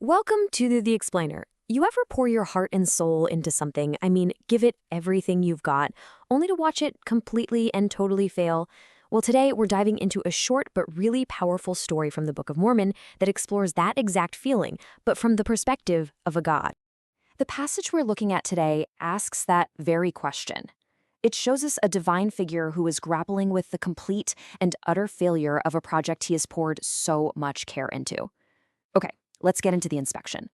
Welcome to the Explainer. You ever pour your heart and soul into something, give it everything you've got, only to watch it completely and totally fail? Well, today we're diving into a short but really powerful story from the Book of Mormon that explores that exact feeling, but from the perspective of a god. The passage we're looking at today asks that very question. It shows us a divine figure who is grappling with the complete and utter failure of a project he has poured so much care into. Okay, let's get into the inspection.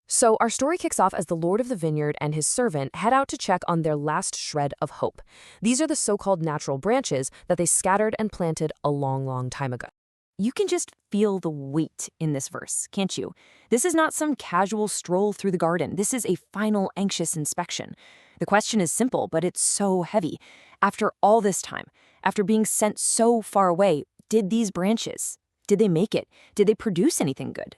So our story kicks off as the Lord of the Vineyard and his servant head out to check on their last shred of hope. These are the so-called natural branches that they scattered and planted a long time ago. You can just feel the weight in this verse, can't you? This is not some casual stroll through the garden. This is a final anxious inspection. The question is simple, but it's so heavy. After all this time, after being sent so far away, did these branches, did they make it? Did they produce anything good?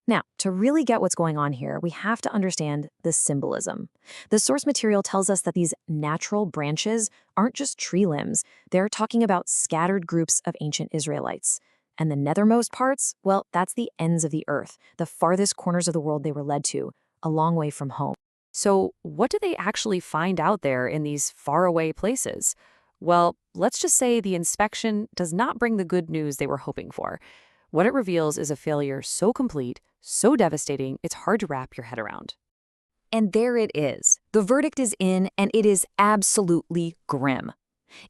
Now, to really get what's going on here, we have to understand the symbolism. The source material tells us that these natural branches aren't just tree limbs. They're talking about scattered groups of ancient Israelites. And the nethermost parts, well, that's the ends of the earth, the farthest corners of the world they were led to, a long way from home. So what do they actually find out there in these faraway places? Well, let's just say the inspection does not bring the good news they were hoping for. What it reveals is a failure so complete, so devastating, it's hard to wrap your head around. And there it is. The verdict is in, and it is absolutely grim.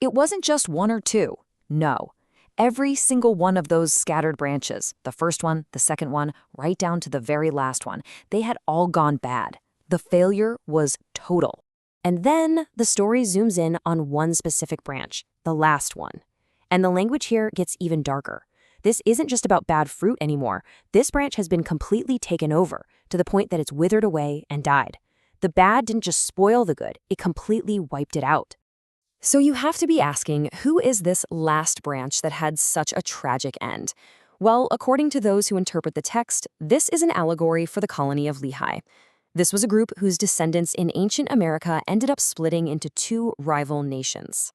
It wasn't just one or two. No. Every single one of those scattered branches, the first one, the second one, right down to the very last one, they had all gone bad. The failure was total. And then the story zooms in on one specific branch, the last one. And the language here gets even darker. This isn't just about bad fruit anymore. This branch has been completely taken over, to the point that it's withered away and died. The bad didn't just spoil the good, it completely wiped it out. So you have to be asking, who is this last branch that had such a tragic end? Well, according to those who interpret the text, this is an allegory for the colony of Lehi. This was a group whose descendants in ancient America ended up splitting into two rival nations.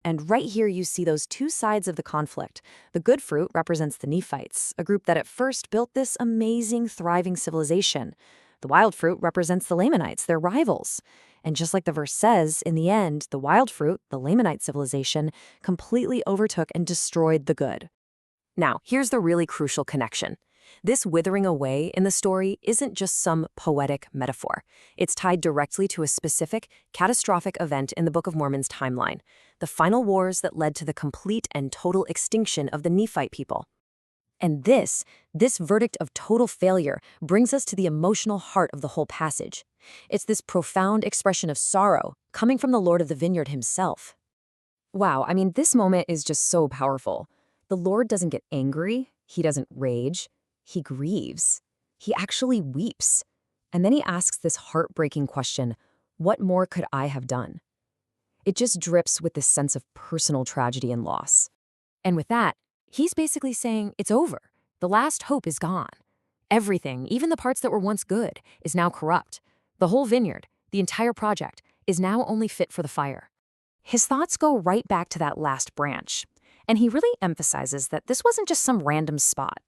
And right here you see those two sides of the conflict. The good fruit represents the Nephites, a group that at first built this amazing, thriving civilization. The wild fruit represents the Lamanites, their rivals. And just like the verse says, in the end, the wild fruit, the Lamanite civilization, completely overtook and destroyed the good. Now, here's the really crucial connection. This withering away in the story isn't just some poetic metaphor. It's tied directly to a specific, catastrophic event in the Book of Mormon's timeline, the final wars that led to the complete and total extinction of the Nephite people. And this verdict of total failure brings us to the emotional heart of the whole passage. It's this profound expression of sorrow coming from the Lord of the Vineyard himself. Wow, this moment is just so powerful. The Lord doesn't get angry, he doesn't rage. He grieves. He actually weeps. And then he asks this heartbreaking question, what more could I have done? It just drips with this sense of personal tragedy and loss. And with that, he's basically saying it's over. The last hope is gone. Everything, even the parts that were once good, is now corrupt. The whole vineyard, the entire project, is now only fit for the fire. His thoughts go right back to that last branch. And he really emphasizes that this wasn't just some random spot.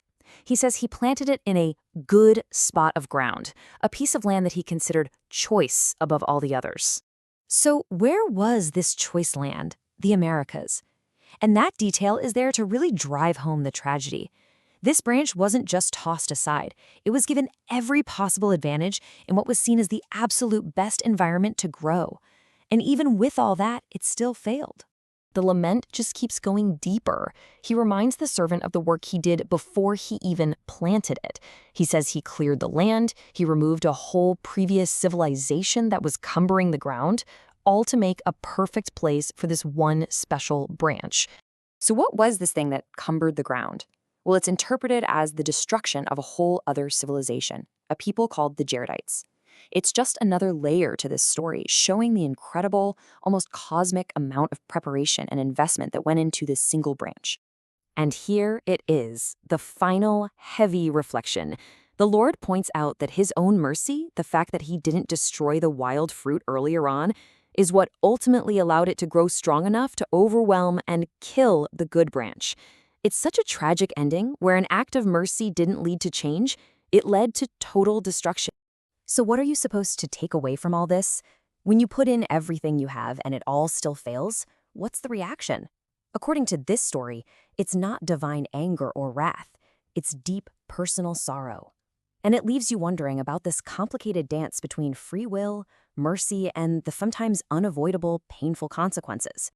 He says he planted it in a good spot of ground, a piece of land that he considered choice above all the others. So where was this choice land? The Americas. And that detail is there to really drive home the tragedy. This branch wasn't just tossed aside. It was given every possible advantage in what was seen as the absolute best environment to grow. And even with all that, it still failed. The lament just keeps going deeper. He reminds the servant of the work he did before he even planted it. He says he cleared the land, he removed a whole previous civilization that was cumbering the ground, all to make a perfect place for this one special branch. So what was this thing that cumbered the ground? Well, it's interpreted as the destruction of a whole other civilization, a people called the Jaredites. It's just another layer to this story, showing the incredible, almost cosmic amount of preparation and investment that went into this single branch. And here it is, the final, heavy reflection. The Lord points out that his own mercy, the fact that he didn't destroy the wild fruit earlier on, is what ultimately allowed it to grow strong enough to overwhelm and kill the good branch. It's such a tragic ending where an act of mercy didn't lead to change. It led to total destruction. So what are you supposed to take away from all this? When you put in everything you have and it all still fails, what's the reaction? According to this story, it's not divine anger or wrath. It's deep personal sorrow. And it leaves you wondering about this complicated dance between free will, mercy, and the sometimes unavoidable, painful consequences.